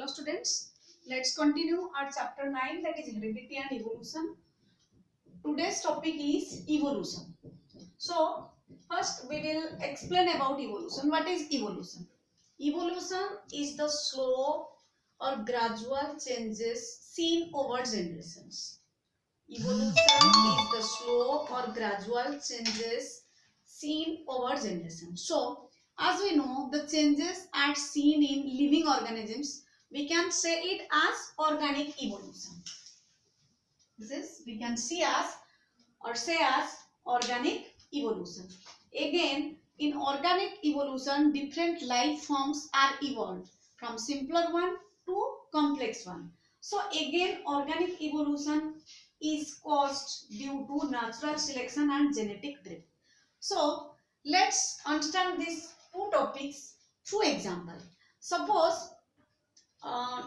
students. Let's continue our chapter 9, that is heredity and evolution. Today's topic is evolution. So first we will explain about evolution. What is evolution? Evolution is the slow or gradual changes seen over generations. Evolution is the slow or gradual changes seen over generations. So as we know, the changes are seen in living organisms. We can say it as organic evolution. This is, we can see as or say as organic evolution. Again, in organic evolution, different life forms are evolved from simpler one to complex one. So again, organic evolution is caused due to natural selection and genetic drift. So let's understand these two topics through example. Suppose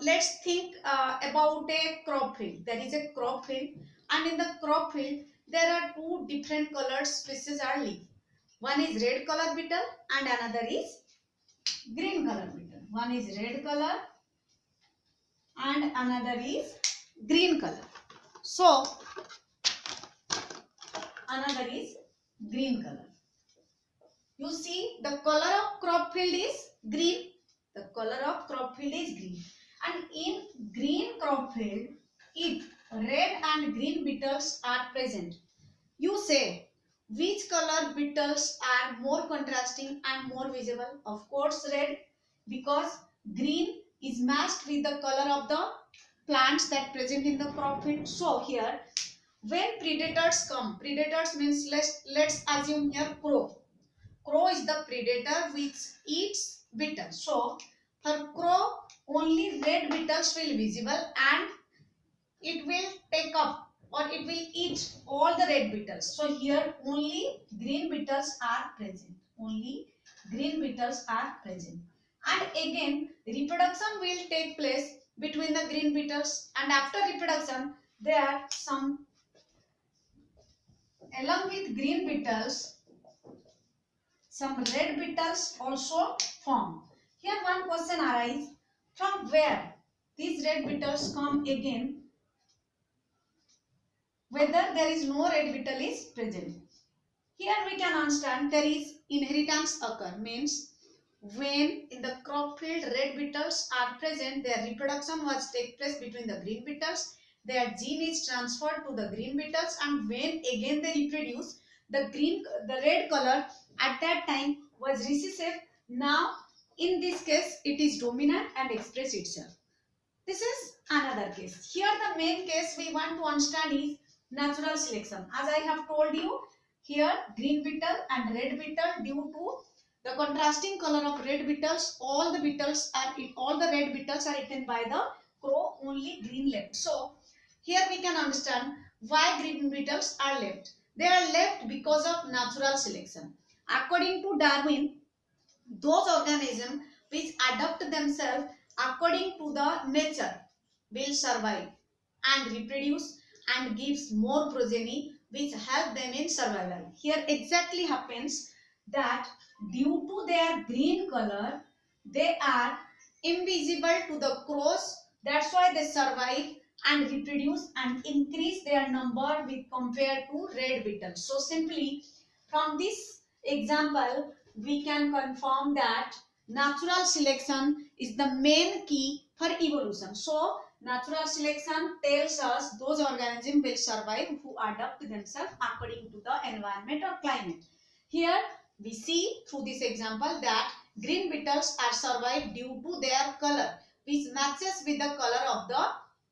let's think about a crop field. There is a crop field, and in the crop field there are two different colored species are leaf. One is red color beetle and another is green color beetle. One is red color and another is green color. So another is green color. You see, the color of crop field is green. The color of crop field is green. And in green crop field, if red and green beetles are present, you say which color beetles are more contrasting and more visible? Of course, red, because green is matched with the color of the plants that present in the crop field. So here, when predators come, predators means let's assume here crow. Crow is the predator which eats beetles. So for crow, only red beetles will visible and it will take up or it will eat all the red beetles. So here only green beetles are present. Only green beetles are present. And again, reproduction will take place between the green beetles, and after reproduction, there are some, along with green beetles, some red beetles also form. Here one question arises, from where these red beetles come again, whether there is no red beetle is present. Here we can understand there is inheritance occur, means when in the crop field red beetles are present, their reproduction was take place between the green beetles, their gene is transferred to the green beetles, and when again they reproduce, the red color at that time was recessive. Now in this case it is dominant and express itself. This is another case. Here the main case we want to understand is natural selection. As I have told you, here green beetle and red beetle, due to the contrasting color of red beetles, all the red beetles are eaten by the crow, only green left. So here we can understand why green beetles are left. They are left because of natural selection. According to Darwin, those organisms which adapt themselves according to the nature will survive and reproduce and gives more progeny which help them in survival. Here exactly happens that due to their green color, they are invisible to the crows. That's why they survive and reproduce and increase their number with compared to red beetles. So simply from this example, we can confirm that natural selection is the main key for evolution. So natural selection tells us those organisms will survive who adapt themselves according to the environment or climate. Here we see through this example that green beetles are survived due to their color, which matches with the color of the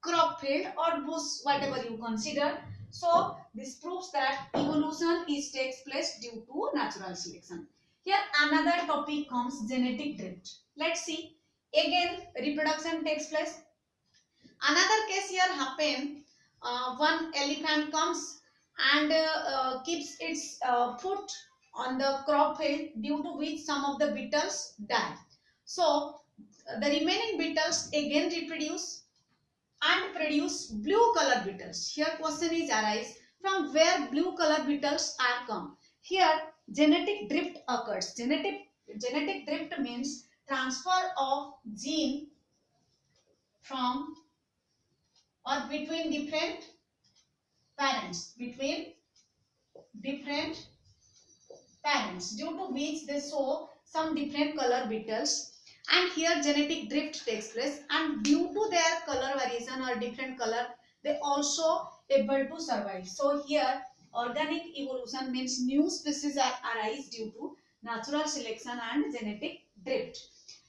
crop field or bush, whatever you consider. So this proves that evolution takes place due to natural selection. Here another topic comes genetic drift. Let's see. Again reproduction takes place. Another case here happen, one elephant comes and keeps its foot on the crop field, due to which some of the beetles die. So the remaining beetles again reproduce and produce blue color beetles. Here question is arise, from where blue color beetles are come. Here genetic drift occurs. Genetic drift means transfer of gene from or between different parents, between different parents, due to which they show some different color beetles, and here genetic drift takes place, and due to their color variation or different color they also able to survive. So here organic evolution means new species are arise due to natural selection and genetic drift.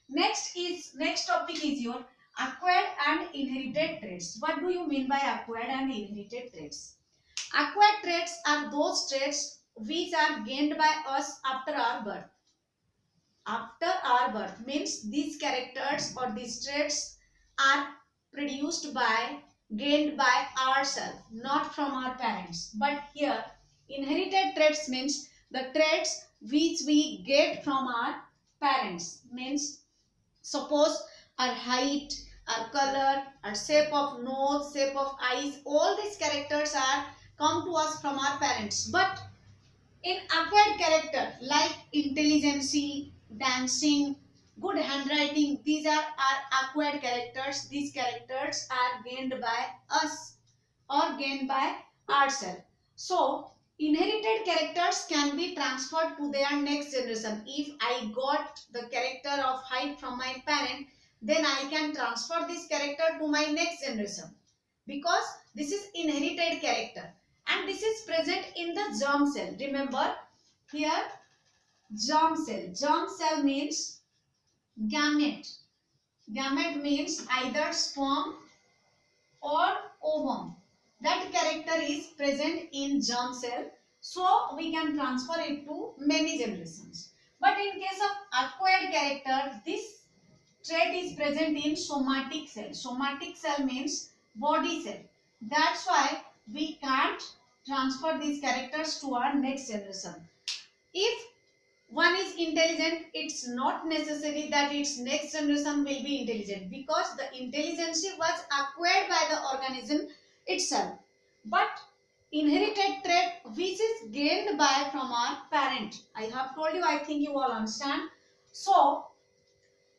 Next topic is your acquired and inherited traits. What do you mean by acquired and inherited traits? Acquired traits are those traits which are gained by us after our birth. After our birth means these characters or these traits are produced by, gained by ourselves, not from our parents. But here inherited traits means the traits which we get from our parents. Means suppose our height, our color, our shape of nose, shape of eyes, all these characters are come to us from our parents. But in acquired character like intelligence, dancing, good handwriting, these are our acquired characters. These characters are gained by us or gained by ourselves. So inherited characters can be transferred to their next generation. If I got the character of height from my parent, then I can transfer this character to my next generation, because this is inherited character and this is present in the germ cell. Remember here, germ cell. Germ cell means gamete. Gamete means either sperm or ovum. That character is present in germ cell, so we can transfer it to many generations. But in case of acquired character, this trait is present in somatic cell. Somatic cell means body cell. That's why we can't transfer these characters to our next generation. If one is intelligent, it's not necessary that its next generation will be intelligent, because the intelligence was acquired by the organism itself. But inherited trait which is gained by from our parent, I have told you, I think you all understand. So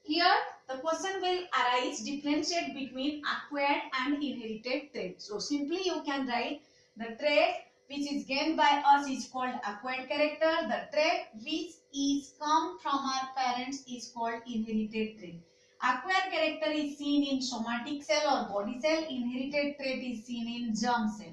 here the question will arise, differentiate between acquired and inherited trait. So simply you can write the trait which is gained by us is called acquired character. The trait which is come from our parents is called inherited trait. Acquired character is seen in somatic cell or body cell. Inherited trait is seen in germ cell.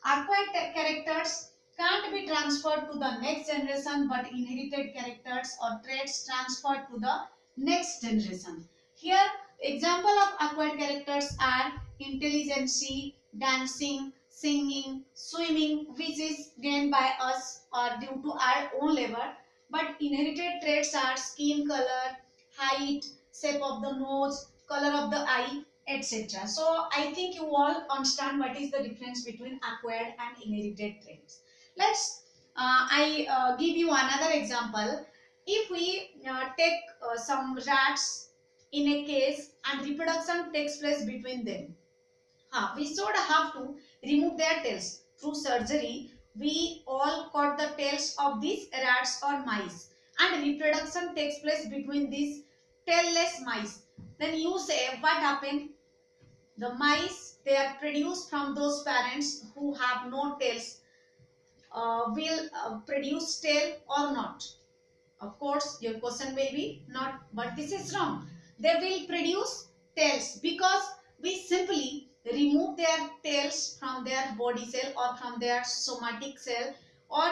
Acquired characters can't be transferred to the next generation, but inherited characters or traits transferred to the next generation. Here example of acquired characters are intelligence, dancing, singing, swimming, which is gained by us or due to our own labor. But inherited traits are skin color, height, shape of the nose, color of the eye, etc. So I think you all understand what is the difference between acquired and inherited traits. Let's I give you another example. If we take some rats in a cage and reproduction takes place between them, we should have to remove their tails. Through surgery, we all cut the tails of these rats or mice, and reproduction takes place between these tailless mice. Then you say what happened? The mice, they are produced from those parents who have no tails, will produce tail or not? Of course, your question will be not, but this is wrong. They will produce tails because we simply remove their tails from their body cell or from their somatic cell or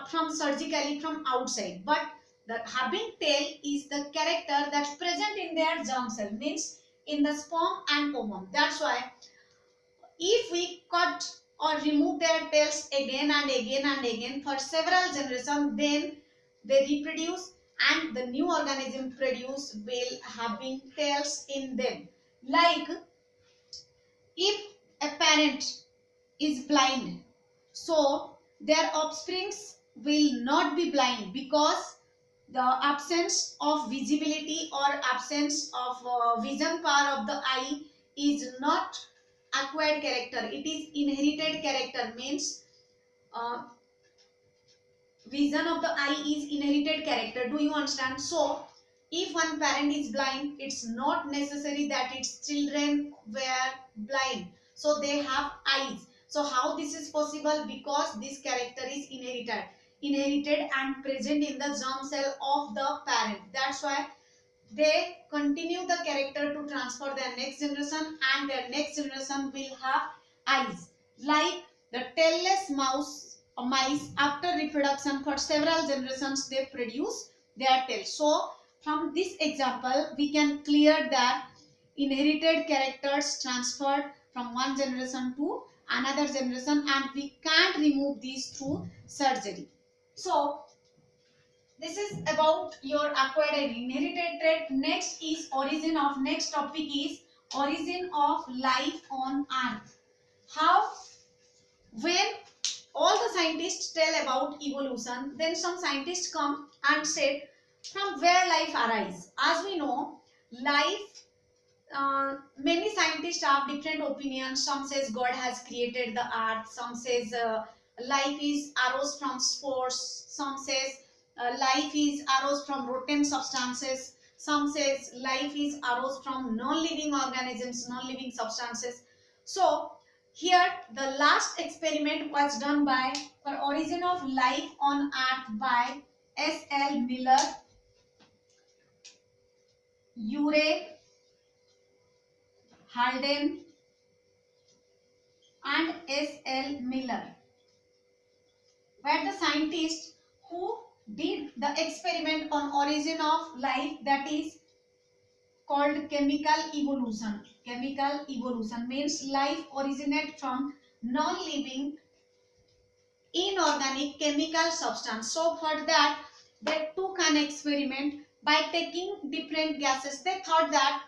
from surgically from outside. But the having tail is the character that's present in their germ cell, means in the sperm and ovum. That's why if we cut or remove their tails again and again and again for several generations, then they reproduce and the new organism produce will having tails in them. Like if a parent is blind, so their offsprings will not be blind, because the absence of visibility or absence of vision power of the eye is not acquired character, it is inherited character. Means uh, vision of the eye is inherited character. Do you understand? So if one parent is blind, it's not necessary that its children were blind. So they have eyes. So how this is possible? Because this character is inherited and present in the germ cell of the parent. That's why they continue the character to transfer their next generation, and their next generation will have eyes. Like the tailless mice after reproduction for several generations they produce their tail. So from this example we can clear that inherited characters transferred from one generation to another generation, and we can't remove these through surgery. So this is about your acquired and inherited trait. Next is origin of, next topic is origin of life on earth. How, when all the scientists tell about evolution, then some scientists come and said from where life arises. As we know, life, many scientists have different opinions. Some says God has created the earth, some says life is arose from spores, some says life is arose from rotten substances, some says life is arose from non-living organisms, non-living substances. So here the last experiment was done by, for origin of life on earth, by S.L. Miller, Urey Haldane and S.L. Miller were the scientists who did the experiment on origin of life, that is called chemical evolution. Chemical evolution means life originate from non-living inorganic chemical substance. So for that they took an experiment by taking different gases. They thought that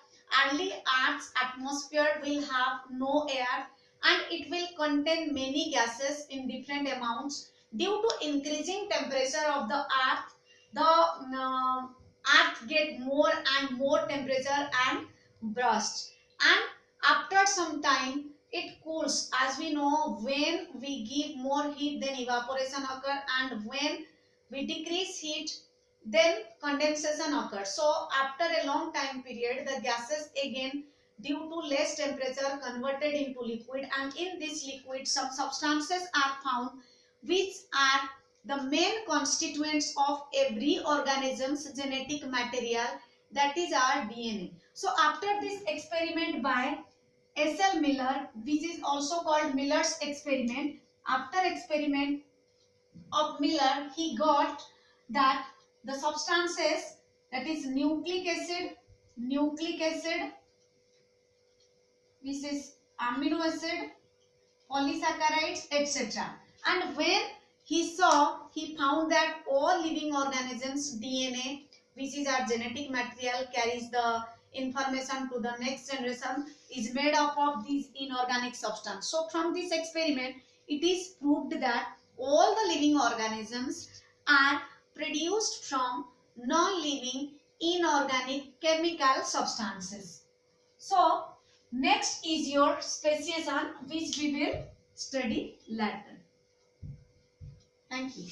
early Earth's atmosphere will have no air and it will contain many gases in different amounts. Due to increasing temperature of the Earth, the Earth get more and more temperature and burst. And after some time it cools. As we know, when we give more heat then evaporation occur, and when we decrease heat then condensation occurs. So after a long time period the gases again due to less temperature converted into liquid, and in this liquid some substances are found which are the main constituents of every organism's genetic material, that is our DNA. So after this experiment by S.L. Miller, which is also called Miller's experiment, after experiment of Miller, he got that the substances, that is nucleic acid, which is amino acid, polysaccharides, etc. And when he found that all living organisms DNA, which is our genetic material, carries the information to the next generation, is made up of these inorganic substance. So from this experiment it is proved that all the living organisms are produced from non-living inorganic chemical substances. So next is your speciation, which we will study later. Thank you.